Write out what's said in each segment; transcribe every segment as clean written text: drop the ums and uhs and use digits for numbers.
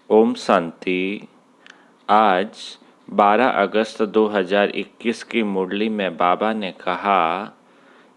ओम शांति। आज 12 अगस्त 2021 की मुरली में बाबा ने कहा,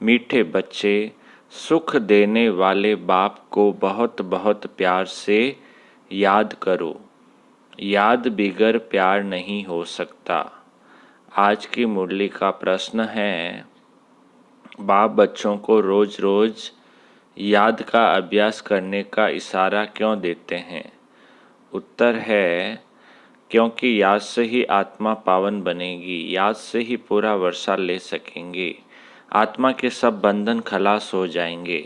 मीठे बच्चे, सुख देने वाले बाप को बहुत बहुत प्यार से याद करो। याद बिगर प्यार नहीं हो सकता। आज की मुरली का प्रश्न है, बाप बच्चों को रोज़ रोज़ याद का अभ्यास करने का इशारा क्यों देते हैं? उत्तर है, क्योंकि याद से ही आत्मा पावन बनेगी, याद से ही पूरा वर्षा ले सकेंगे। आत्मा के सब बंधन खलास हो जाएंगे,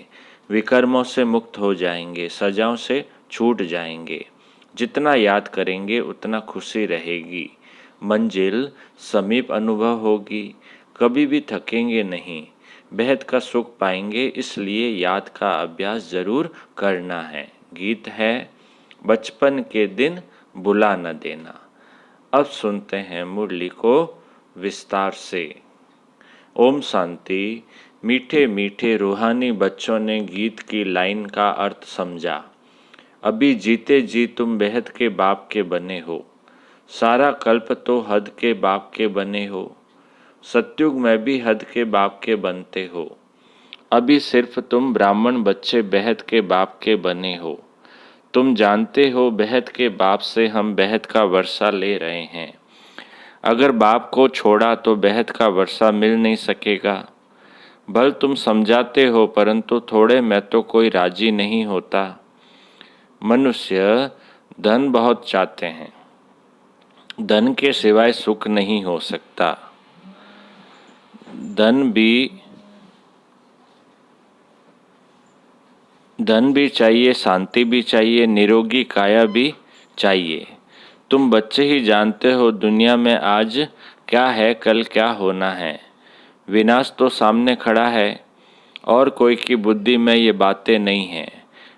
विकर्मों से मुक्त हो जाएंगे, सजाओं से छूट जाएंगे। जितना याद करेंगे उतना खुशी रहेगी, मंजिल समीप अनुभव होगी, कभी भी थकेंगे नहीं, बेहद का सुख पाएंगे। इसलिए याद का अभ्यास ज़रूर करना है। गीत है, बचपन के दिन बुला न देना। अब सुनते हैं मुरली को विस्तार से। ओम शांति। मीठे मीठे रूहानी बच्चों ने गीत की लाइन का अर्थ समझा। अभी जीते जी तुम बेहद के बाप के बने हो, सारा कल्प तो हद के बाप के बने हो, सत्युग में भी हद के बाप के बनते हो। अभी सिर्फ तुम ब्राह्मण बच्चे बेहद के बाप के बने हो। तुम जानते हो बेहद के बाप से हम बेहद का वर्षा ले रहे हैं। अगर बाप को छोड़ा तो बेहद का वर्षा मिल नहीं सकेगा। भल तुम समझाते हो, परंतु थोड़े में तो कोई राजी नहीं होता। मनुष्य धन बहुत चाहते हैं, धन के सिवाय सुख नहीं हो सकता। धन भी चाहिए, शांति भी चाहिए, निरोगी काया भी चाहिए। तुम बच्चे ही जानते हो दुनिया में आज क्या है, कल क्या होना है। विनाश तो सामने खड़ा है और कोई की बुद्धि में ये बातें नहीं हैं।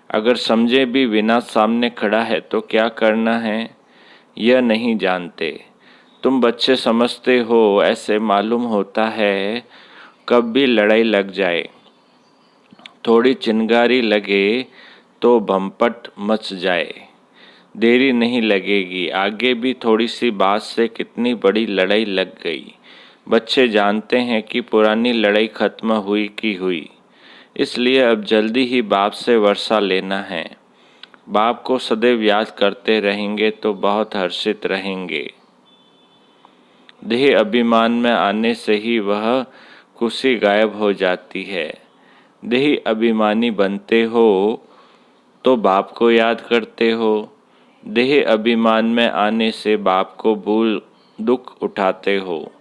अगर समझे भी विनाश सामने खड़ा है तो क्या करना है, यह नहीं जानते। तुम बच्चे समझते हो, ऐसे मालूम होता है कब भी लड़ाई लग जाए, थोड़ी चिंगारी लगे तो भंपट मच जाए, देरी नहीं लगेगी। आगे भी थोड़ी सी बात से कितनी बड़ी लड़ाई लग गई। बच्चे जानते हैं कि पुरानी लड़ाई खत्म हुई की हुई, इसलिए अब जल्दी ही बाप से वर्षा लेना है। बाप को सदैव याद करते रहेंगे तो बहुत हर्षित रहेंगे। देह अभिमान में आने से ही वह खुशी गायब हो जाती है। देही अभिमानी बनते हो तो बाप को याद करते हो। देह अभिमान में आने से बाप को भूल दुख उठाते हो।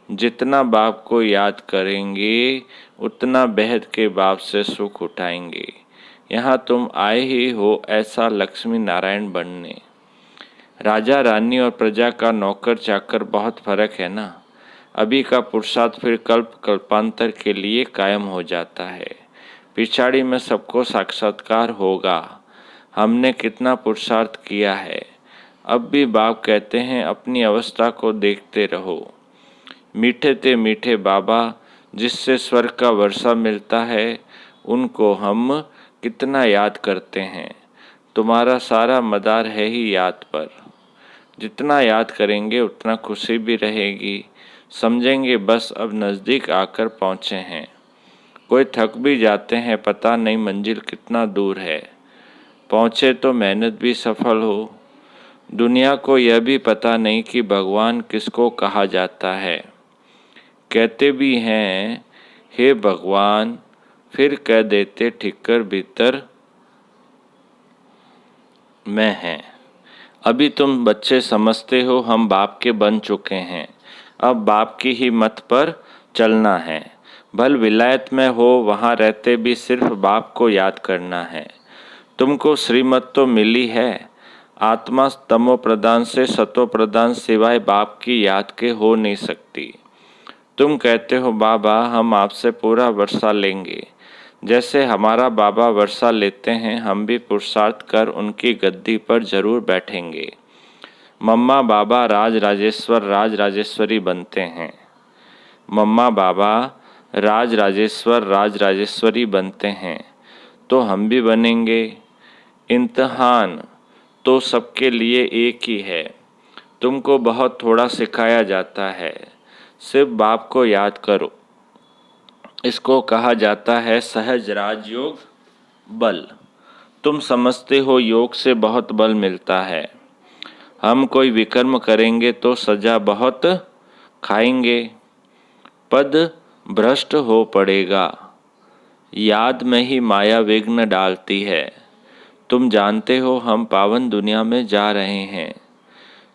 जितना बाप को याद करेंगे उतना बेहद के बाप से सुख उठाएंगे। यहाँ तुम आए ही हो ऐसा लक्ष्मी नारायण बनने। राजा रानी और प्रजा का नौकर चाकर बहुत फर्क है ना। अभी का पुरुषार्थ फिर कल्प कल्पांतर के लिए कायम हो जाता है। पिछाड़ी में सबको साक्षात्कार होगा। हमने कितना पुरुषार्थ किया है। अब भी बाप कहते हैं, अपनी अवस्था को देखते रहो। मीठे ते मीठे बाबा जिससे स्वर्ग का वर्षा मिलता है, उनको हम कितना याद करते हैं। तुम्हारा सारा मदार है ही याद पर। जितना याद करेंगे उतना खुशी भी रहेगी। समझेंगे बस अब नज़दीक आकर पहुँचे हैं। कोई थक भी जाते हैं, पता नहीं मंजिल कितना दूर है। पहुँचे तो मेहनत भी सफल हो। दुनिया को यह भी पता नहीं कि भगवान किसको कहा जाता है। कहते भी हैं हे भगवान, फिर कह देते ठिक्कर भीतर में है। अभी तुम बच्चे समझते हो हम बाप के बन चुके हैं। अब बाप की ही मत पर चलना है। भल विलायत में हो, वहाँ रहते भी सिर्फ बाप को याद करना है। तुमको श्रीमत तो मिली है। आत्मा तमो प्रदान से सतो प्रदान सिवाय बाप की याद के हो नहीं सकती। तुम कहते हो बाबा हम आपसे पूरा वर्षा लेंगे। जैसे हमारा बाबा वर्षा लेते हैं, हम भी पुरुषार्थ कर उनकी गद्दी पर जरूर बैठेंगे। मम्मा बाबा राज राजेश्वर राज राजेश्वरी बनते हैं। मम्मा बाबा राज राजेश्वर राज राजेश्वरी बनते हैं तो हम भी बनेंगे। इम्तिहान तो सबके लिए एक ही है। तुमको बहुत थोड़ा सिखाया जाता है, सिर्फ बाप को याद करो। इसको कहा जाता है सहज राजयोग बल। तुम समझते हो योग से बहुत बल मिलता है। हम कोई विकर्म करेंगे तो सजा बहुत खाएंगे, पद भ्रष्ट हो पड़ेगा। याद में ही माया विघ्न डालती है। तुम जानते हो हम पावन दुनिया में जा रहे हैं।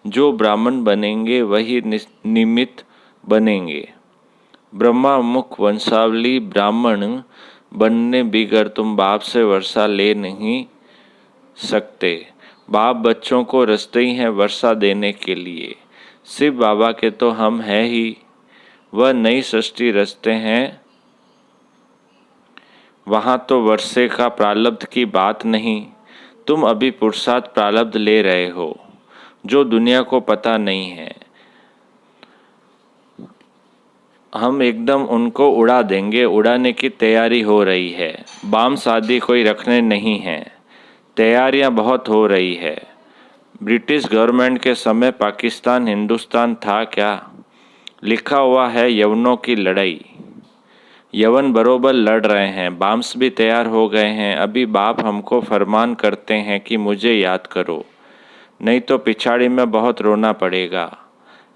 जो ब्राह्मण बनेंगे वही निमित्त बनेंगे। ब्रह्मा मुख वंशावली ब्राह्मण बनने बिगर तुम बाप से वर्षा ले नहीं सकते। बाप बच्चों को रचते ही हैं वर्षा देने के लिए। शिव बाबा के तो हम हैं ही। वह नई सृष्टि रचते हैं। वहाँ तो वर्षे का प्रारब्ध की बात नहीं। तुम अभी पुरुषार्थ प्रारब्ध ले रहे हो, जो दुनिया को पता नहीं है। हम एकदम उनको उड़ा देंगे। उड़ाने की तैयारी हो रही है। बाम शादी कोई रखने नहीं है। तैयारियां बहुत हो रही है। ब्रिटिश गवर्नमेंट के समय पाकिस्तान हिंदुस्तान था क्या? लिखा हुआ है यवनों की लड़ाई। यवन बरोबर लड़ रहे हैं। बाम्स भी तैयार हो गए हैं। अभी बाप हमको फरमान करते हैं कि मुझे याद करो, नहीं तो पिछाड़ी में बहुत रोना पड़ेगा।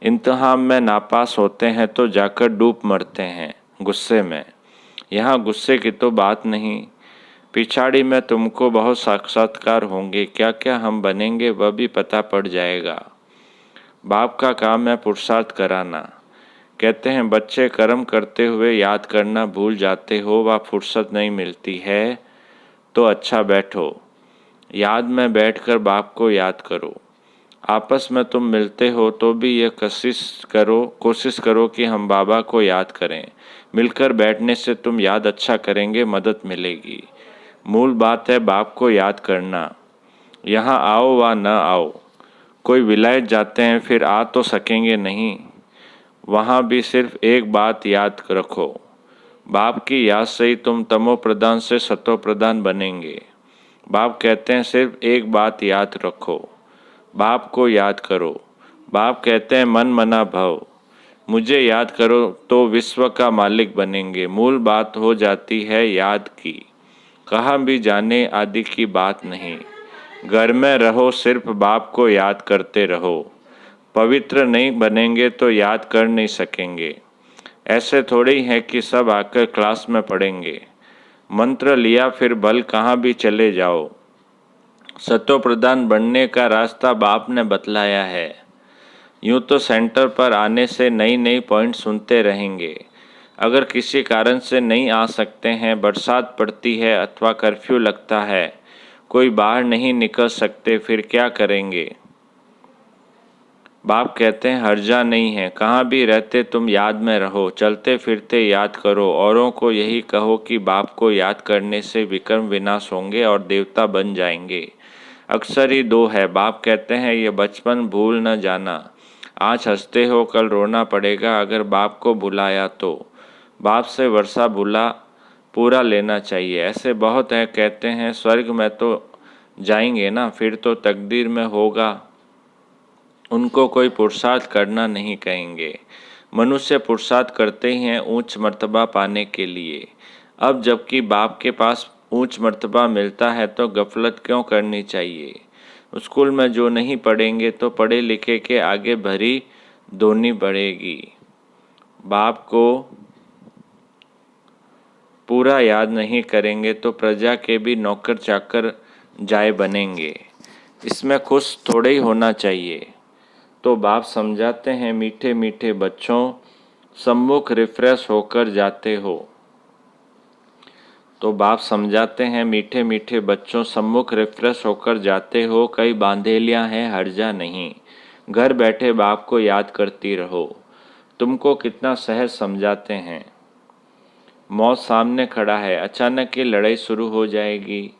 इम्तिहान में नापास होते हैं तो जाकर डूब मरते हैं गुस्से में। यहाँ गुस्से की तो बात नहीं। पिछाड़ी में तुमको बहुत साक्षात्कार होंगे। क्या क्या हम बनेंगे वह भी पता पड़ जाएगा। बाप का काम है पुरुषार्थ कराना। कहते हैं बच्चे कर्म करते हुए याद करना भूल जाते हो, वह फुर्सत नहीं मिलती है। तो अच्छा बैठो, याद में बैठकर बाप को याद करो। आपस में तुम मिलते हो तो भी यह कोशिश करो कि हम बाबा को याद करें। मिलकर बैठने से तुम याद अच्छा करेंगे, मदद मिलेगी। मूल बात है बाप को याद करना। यहाँ आओ व न आओ। कोई विलायत जाते हैं फिर आ तो सकेंगे नहीं। वहाँ भी सिर्फ एक बात याद रखो, बाप की याद से ही तुम तमो प्रधान से सतो प्रधान बनेंगे। बाप कहते हैं सिर्फ एक बात याद रखो, बाप को याद करो। बाप कहते हैं मन मना भव, मुझे याद करो तो विश्व का मालिक बनेंगे। मूल बात हो जाती है याद की। कहाँ भी जाने आदि की बात नहीं। घर में रहो सिर्फ बाप को याद करते रहो। पवित्र नहीं बनेंगे तो याद कर नहीं सकेंगे। ऐसे थोड़ी है कि सब आकर क्लास में पढ़ेंगे। मंत्र लिया फिर भल कहाँ भी चले जाओ। सतो प्रधान बनने का रास्ता बाप ने बतलाया है। यूँ तो सेंटर पर आने से नई नई पॉइंट सुनते रहेंगे। अगर किसी कारण से नहीं आ सकते हैं, बरसात पड़ती है अथवा कर्फ्यू लगता है, कोई बाहर नहीं निकल सकते, फिर क्या करेंगे? बाप कहते हैं हर्जा नहीं है, कहाँ भी रहते तुम याद में रहो। चलते फिरते याद करो। औरों को यही कहो कि बाप को याद करने से विक्रम विनाश होंगे और देवता बन जाएंगे। अक्सर ही दो है। बाप कहते हैं ये बचपन भूल न जाना। आज हंसते हो कल रोना पड़ेगा अगर बाप को बुलाया तो। बाप से वर्षा भूला पूरा लेना चाहिए। ऐसे बहुत है कहते हैं स्वर्ग में तो जाएंगे ना, फिर तो तकदीर में होगा। उनको कोई पुरुषार्थ करना नहीं कहेंगे। मनुष्य पुरुषार्थ करते ही हैं ऊंच मर्तबा पाने के लिए। अब जबकि बाप के पास ऊंच मर्तबा मिलता है तो गफलत क्यों करनी चाहिए? स्कूल में जो नहीं पढ़ेंगे तो पढ़े लिखे के आगे भरी धोनी पड़ेगी। बाप को पूरा याद नहीं करेंगे तो प्रजा के भी नौकर चाकर जाए बनेंगे। इसमें खुश थोड़े ही होना चाहिए। तो बाप समझाते हैं मीठे मीठे बच्चों, सम्मुख रिफ्रेश होकर जाते हो। तो बाप समझाते हैं मीठे मीठे बच्चों, सम्मुख रिफ्रेश होकर जाते हो। कई बांधेलियाँ हैं हर्जा नहीं। घर बैठे बाप को याद करती रहो। तुमको कितना सहज समझाते हैं। मौत सामने खड़ा है, अचानक की लड़ाई शुरू हो जाएगी।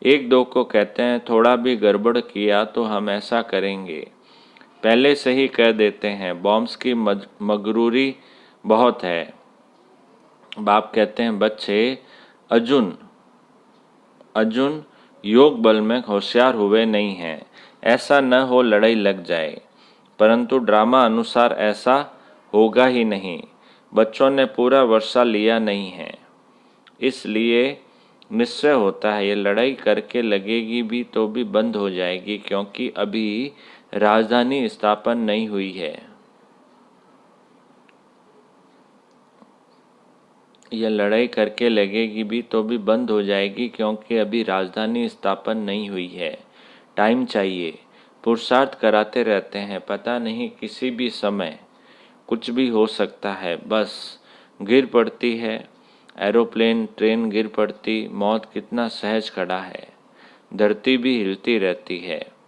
एक दो को कहते हैं थोड़ा भी गड़बड़ किया तो हम ऐसा करेंगे। पहले से ही कह देते हैं। बॉम्ब्स की मगरूरी बहुत है। बाप कहते हैं बच्चे अर्जुन योग बल में होशियार हुए नहीं हैं। ऐसा न हो लड़ाई लग जाए। परंतु ड्रामा अनुसार ऐसा होगा ही नहीं। बच्चों ने पूरा वर्षा लिया नहीं है, इसलिए निश्चय होता है ये लड़ाई करके लगेगी भी तो भी बंद हो जाएगी, क्योंकि अभी राजधानी स्थापन नहीं हुई है। यह लड़ाई करके लगेगी भी तो भी बंद हो जाएगी, क्योंकि अभी राजधानी स्थापन नहीं हुई है। टाइम चाहिए। पुरुषार्थ कराते रहते हैं, पता नहीं किसी भी समय कुछ भी हो सकता है। बस गिर पड़ती है एरोप्लेन, ट्रेन गिर पड़ती, मौत कितना सहज खड़ा है। धरती भी हिलती रहती है।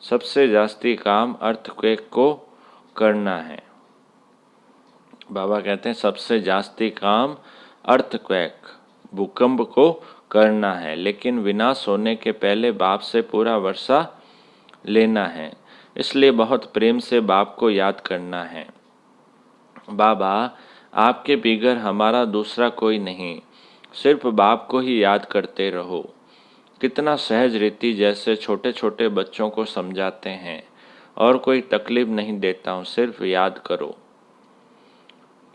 सबसे जास्ती काम अर्थक्वेक को करना है। बाबा कहते हैं सबसे जास्ती काम अर्थक्वेक, भूकंप को करना है, लेकिन विनाश होने के पहले बाप से पूरा वर्षा लेना है। इसलिए बहुत प्रेम से बाप को याद करना है। बाबा, आपके बिगर हमारा दूसरा कोई नहीं, सिर्फ बाप को ही याद करते रहो। कितना सहज रीति जैसे छोटे छोटे बच्चों को समझाते हैं। और कोई तकलीफ नहीं देता हूँ, सिर्फ याद करो।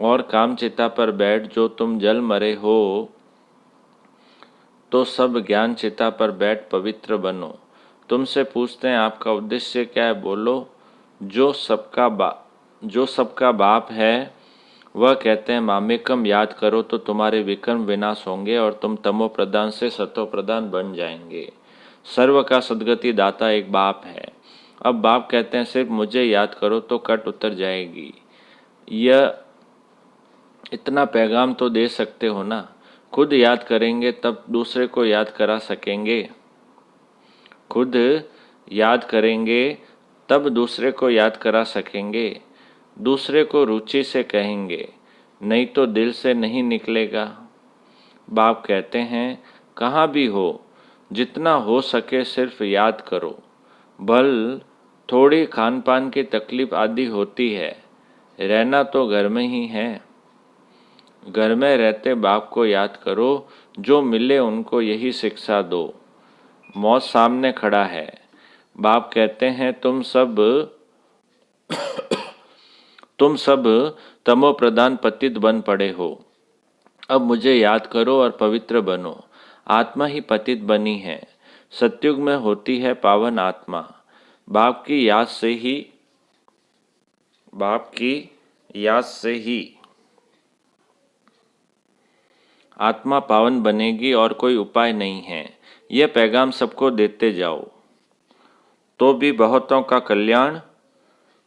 और कामचिता पर बैठ जो तुम जल मरे हो, तो सब ज्ञान चिता पर बैठ पवित्र बनो। तुमसे पूछते हैं आपका उद्देश्य क्या है, बोलो। जो सबका बाप है वह कहते हैं मामेकम याद करो तो तुम्हारे विक्रम विनाश होंगे और तुम तमो प्रधान से सतो प्रधान बन जाएंगे। सर्व का सदगति दाता एक बाप है। अब बाप कहते हैं सिर्फ मुझे याद करो तो कट उतर जाएगी। यह इतना पैगाम तो दे सकते हो ना। खुद याद करेंगे तब दूसरे को याद करा सकेंगे। खुद याद करेंगे तब दूसरे को याद करा सकेंगे। दूसरे को रुचि से कहेंगे, नहीं तो दिल से नहीं निकलेगा। बाप कहते हैं कहाँ भी हो, जितना हो सके सिर्फ याद करो। भल थोड़ी खान पान की तकलीफ आदि होती है, रहना तो घर में ही है। घर में रहते बाप को याद करो, जो मिले उनको यही शिक्षा दो। मौत सामने खड़ा है। बाप कहते हैं तुम सब तमो प्रधान पतित बन पड़े हो। अब मुझे याद करो और पवित्र बनो। आत्मा ही पतित बनी है। सत्युग में होती है पावन आत्मा। बाप की याद से ही आत्मा पावन बनेगी और कोई उपाय नहीं है। यह पैगाम सबको देते जाओ तो भी बहुतों का कल्याण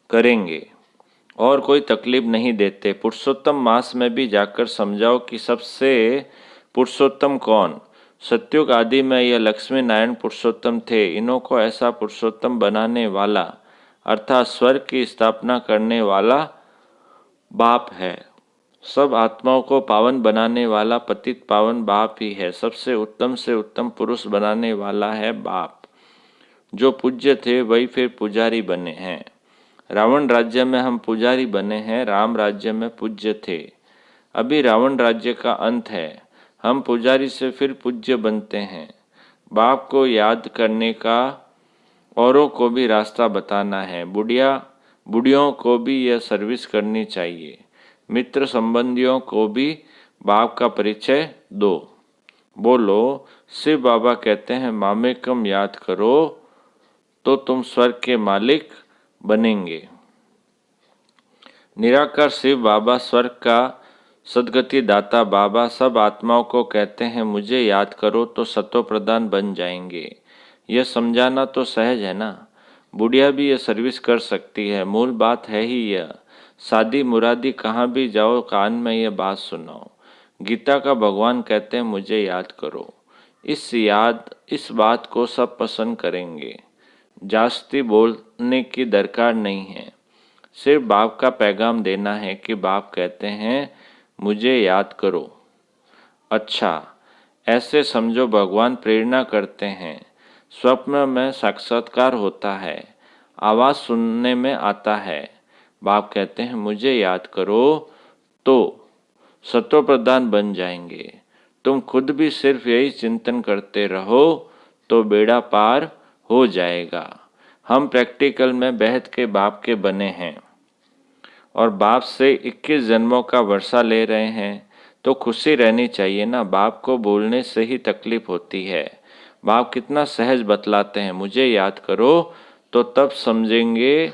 करेंगे और कोई तकलीफ नहीं देते। पुरुषोत्तम मास में भी जाकर समझाओ कि सबसे पुरुषोत्तम कौन। सत्युग आदि में यह लक्ष्मी नारायण पुरुषोत्तम थे। इन्हों को ऐसा पुरुषोत्तम बनाने वाला अर्थात स्वर्ग की स्थापना करने वाला बाप है। सब आत्माओं को पावन बनाने वाला पतित पावन बाप ही है। सबसे उत्तम से उत्तम पुरुष बनाने वाला है बाप। जो पूज्य थे वही फिर पुजारी बने हैं। रावण राज्य में हम पुजारी बने हैं, राम राज्य में पूज्य थे। अभी रावण राज्य का अंत है, हम पुजारी से फिर पूज्य बनते हैं। बाप को याद करने का औरों को भी रास्ता बताना है। बुढ़ियों को भी यह सर्विस करनी चाहिए। मित्र संबंधियों को भी बाप का परिचय दो। बोलो, शिव बाबा कहते हैं मामेकम याद करो तो तुम स्वर्ग के मालिक बनेंगे। निराकार शिव बाबा स्वर्ग का सदगति दाता बाबा सब आत्माओं को कहते हैं मुझे याद करो तो सतो प्रधान बन जाएंगे। यह समझाना तो सहज है ना। बुढ़िया भी यह सर्विस कर सकती है। मूल बात है ही यह। शादी मुरादी कहाँ भी जाओ कान में यह बात सुनाओ। गीता का भगवान कहते हैं मुझे याद करो। इस बात को सब पसंद करेंगे। जास्ती बोलने की दरकार नहीं है। सिर्फ बाप का पैगाम देना है कि बाप कहते हैं मुझे याद करो। अच्छा, ऐसे समझो भगवान प्रेरणा करते हैं। स्वप्न में साक्षात्कार होता है, आवाज़ सुनने में आता है। बाप कहते हैं मुझे याद करो तो सतो प्रधान बन जाएंगे। तुम खुद भी सिर्फ यही चिंतन करते रहो तो बेड़ा पार हो जाएगा। हम प्रैक्टिकल में बेहद के बाप के बने हैं और बाप से 21 जन्मों का वर्षा ले रहे हैं, तो खुशी रहनी चाहिए ना। बाप को बोलने से ही तकलीफ होती है। बाप कितना सहज बतलाते हैं, मुझे याद करो, तो तब समझेंगे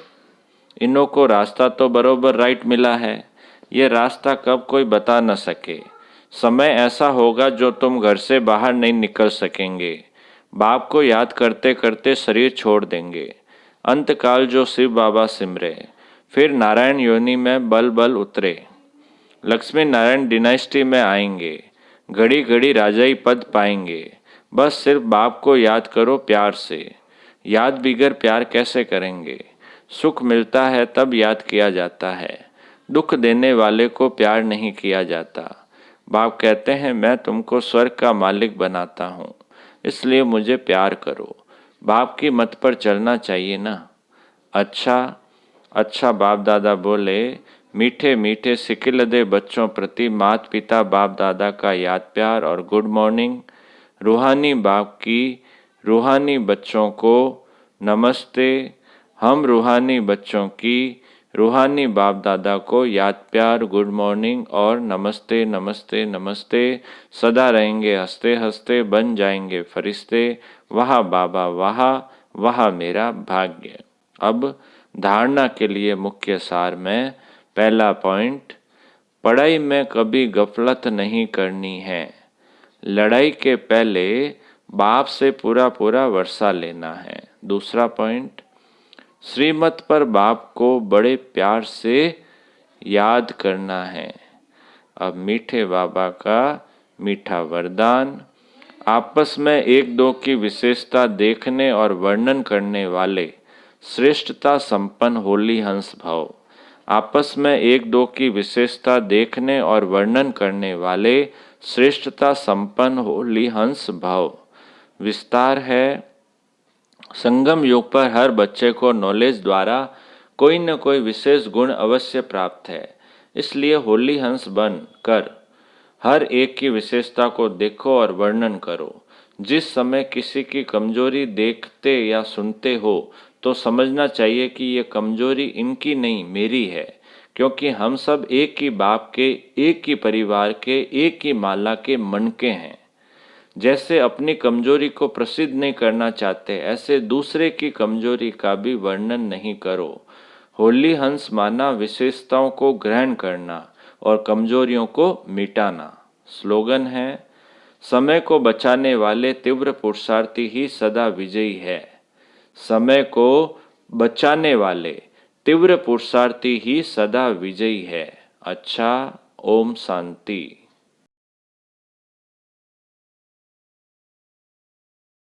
इन्हों को रास्ता तो बरोबर राइट मिला है। ये रास्ता कब कोई बता न सके। समय ऐसा होगा जो तुम घर से बाहर नहीं निकल सकेंगे। बाप को याद करते करते शरीर छोड़ देंगे। अंतकाल जो शिव बाबा सिमरे, फिर नारायण योनि में बल बल उतरे, लक्ष्मी नारायण डिनाइस्टी में आएंगे, घड़ी घड़ी राजाई पद पाएंगे। बस सिर्फ बाप को याद करो प्यार से। याद बिगर प्यार कैसे करेंगे। सुख मिलता है तब याद किया जाता है, दुख देने वाले को प्यार नहीं किया जाता। बाप कहते हैं मैं तुमको स्वर्ग का मालिक बनाता हूँ, इसलिए मुझे प्यार करो। बाप की मत पर चलना चाहिए ना। अच्छा बाप दादा बोले, मीठे मीठे सिकिलदे बच्चों प्रति माता पिता बाप दादा का याद प्यार और गुड मॉर्निंग। रूहानी बाप की रूहानी बच्चों को नमस्ते। हम रूहानी बच्चों की रूहानी बाप दादा को याद प्यार, गुड मॉर्निंग और नमस्ते नमस्ते नमस्ते। सदा रहेंगे हंसते हंसते, बन जाएंगे फरिश्ते। वाह बाबा वाह, वाह मेरा भाग्य। अब धारणा के लिए मुख्य सार में पहला पॉइंट, पढ़ाई में कभी गफलत नहीं करनी है। लड़ाई के पहले बाप से पूरा पूरा वर्षा लेना है। दूसरा पॉइंट, श्रीमत पर बाप को बड़े प्यार से याद करना है। अब मीठे बाबा का मीठा वरदान, आपस में एक दो की विशेषता देखने और वर्णन करने वाले श्रेष्ठता संपन्न होली हंस भाव। आपस में एक दो की विशेषता देखने और वर्णन करने वाले श्रेष्ठता संपन्न होली हंस भाव। विस्तार है, संगम युग पर हर बच्चे को नॉलेज द्वारा कोई न कोई विशेष गुण अवश्य प्राप्त है। इसलिए होली हंस बन कर हर एक की विशेषता को देखो और वर्णन करो। जिस समय किसी की कमजोरी देखते या सुनते हो तो समझना चाहिए कि ये कमजोरी इनकी नहीं मेरी है, क्योंकि हम सब एक ही बाप के, एक ही परिवार के, एक ही माला के मनके हैं। जैसे अपनी कमजोरी को प्रसिद्ध नहीं करना चाहते, ऐसे दूसरे की कमजोरी का भी वर्णन नहीं करो। होली हंस माना विशेषताओं को ग्रहण करना और कमजोरियों को मिटाना। स्लोगन है, समय को बचाने वाले तीव्र पुरुषार्थी ही सदा विजयी है। समय को बचाने वाले तीव्र पुरुषार्थी ही सदा विजयी है। अच्छा, ओम शांति।